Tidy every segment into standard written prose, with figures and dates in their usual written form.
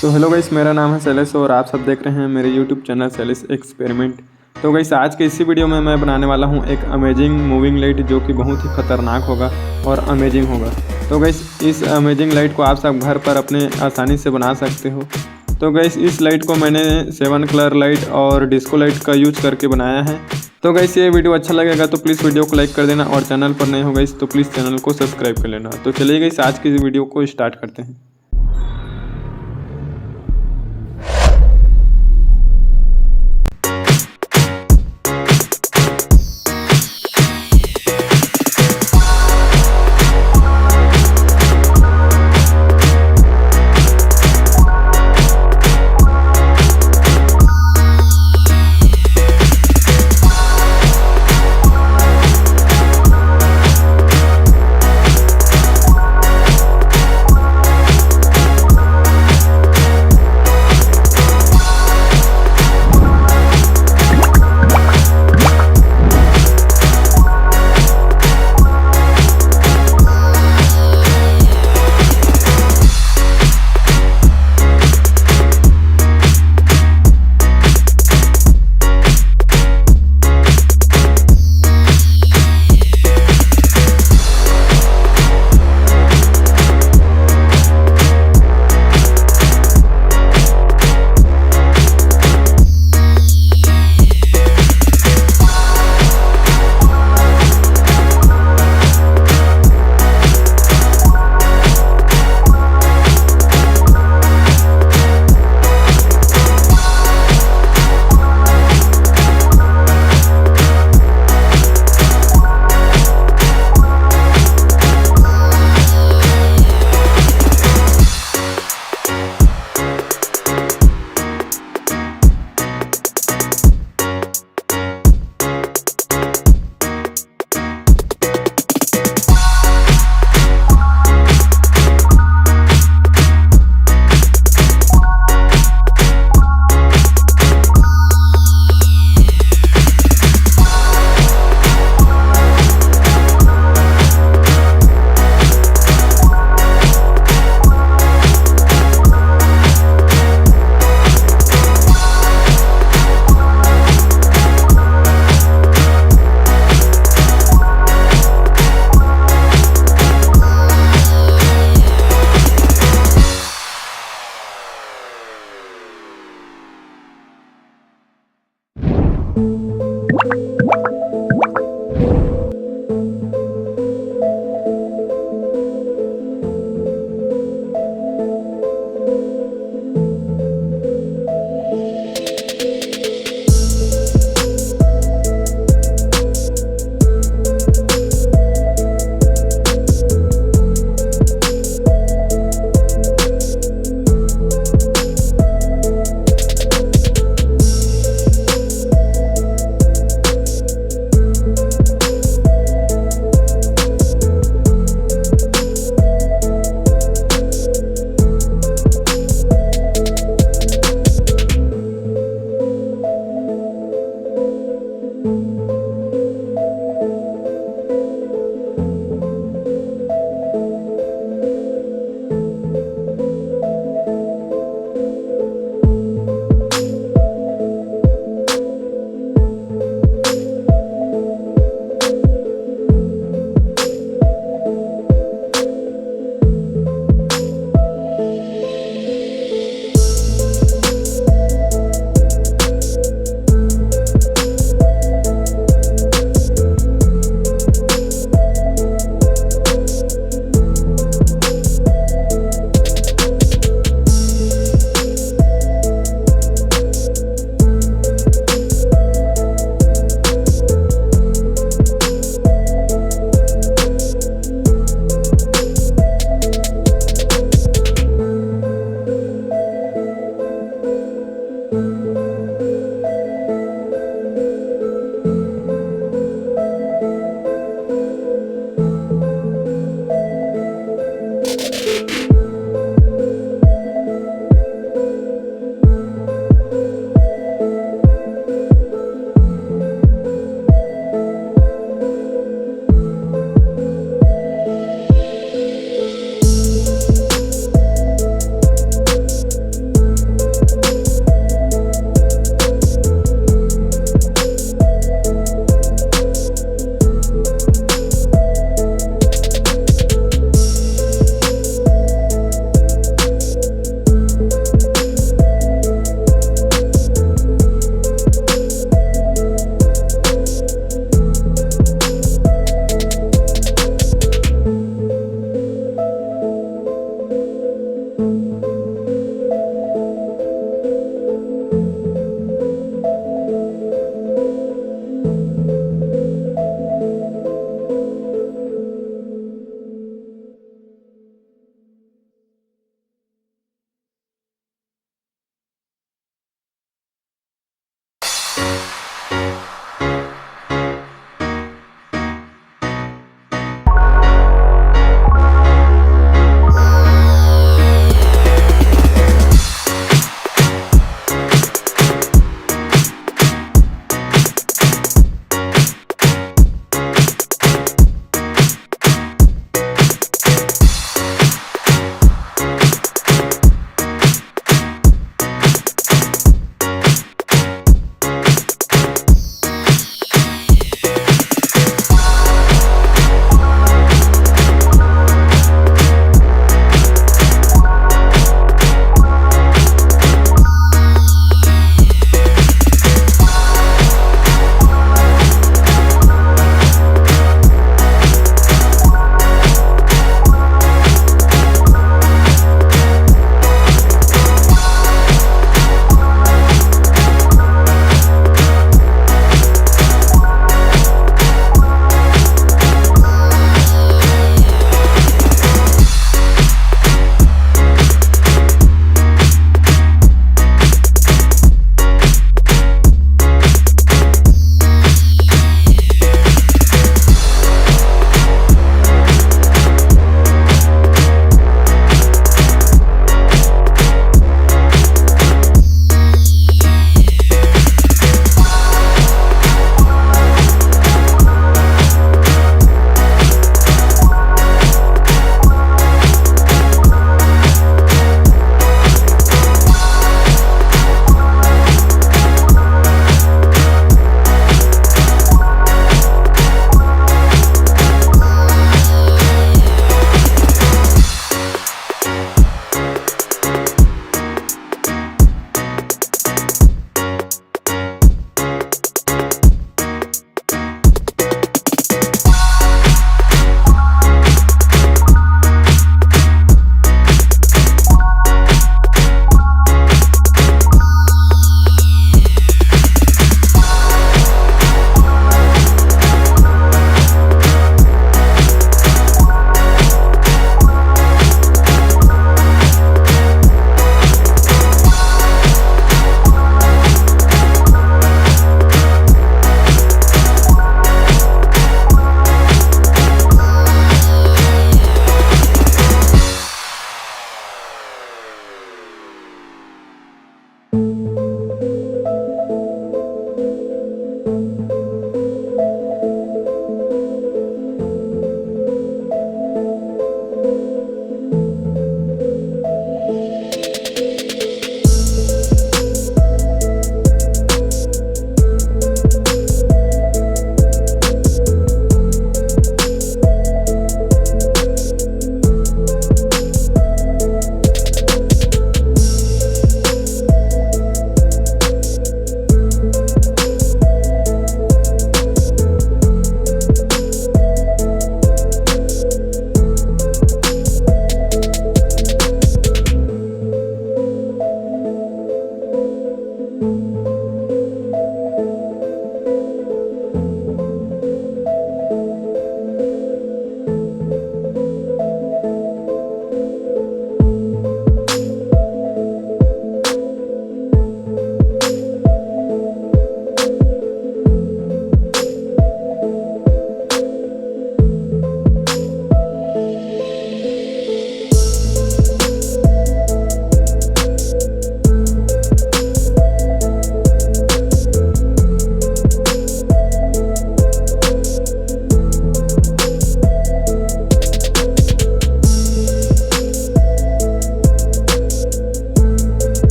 तो hello guys, मेरा नाम है शैलेश और आप सब देख रहे हैं मेरे यूट्यूब चैनल शैलेश एक्सपेरिमेंट। तो गाइस, आज के इसी वीडियो में मैं बनाने वाला हूं एक अमेजिंग मूविंग लाइट जो कि बहुत ही खतरनाक होगा और अमेजिंग होगा। तो गाइस, इस अमेजिंग लाइट को आप सब घर पर अपने आसानी से बना सकते हो। तो गाइस, इस लाइट को मैंने 7 कलर लाइट और डिस्को लाइट का यूज करके बनाया है। तो गाइस, ये वीडियो अच्छा लगेगा तो प्लीज़ वीडियो को लाइक कर देना और चैनल पर नए हो गाइस तो प्लीज़ चैनल को सब्सक्राइब कर लेना। तो चलिए गाइस, आज की वीडियो को स्टार्ट करते हैं।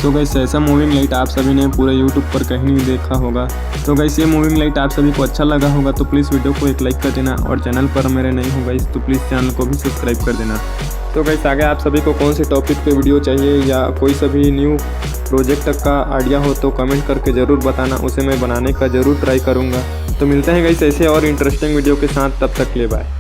तो गाइस ऐसा मूविंग लाइट आप सभी ने पूरे यूट्यूब पर कहीं नहीं देखा होगा। तो गाइस ये मूविंग लाइट आप सभी को अच्छा लगा होगा तो प्लीज़ वीडियो को एक लाइक कर देना, और चैनल पर मेरे नहीं हो गाइस तो प्लीज़ चैनल को भी सब्सक्राइब कर देना। तो गाइस आगे आप सभी को कौन से टॉपिक पे वीडियो चाहिए या कोई सभी न्यू प्रोजेक्ट का आइडिया हो तो कमेंट करके ज़रूर बताना, उसे मैं बनाने का ज़रूर ट्राई करूँगा। तो मिलते हैं गाइस ऐसे और इंटरेस्टिंग वीडियो के साथ, तब तक के लिए बाय।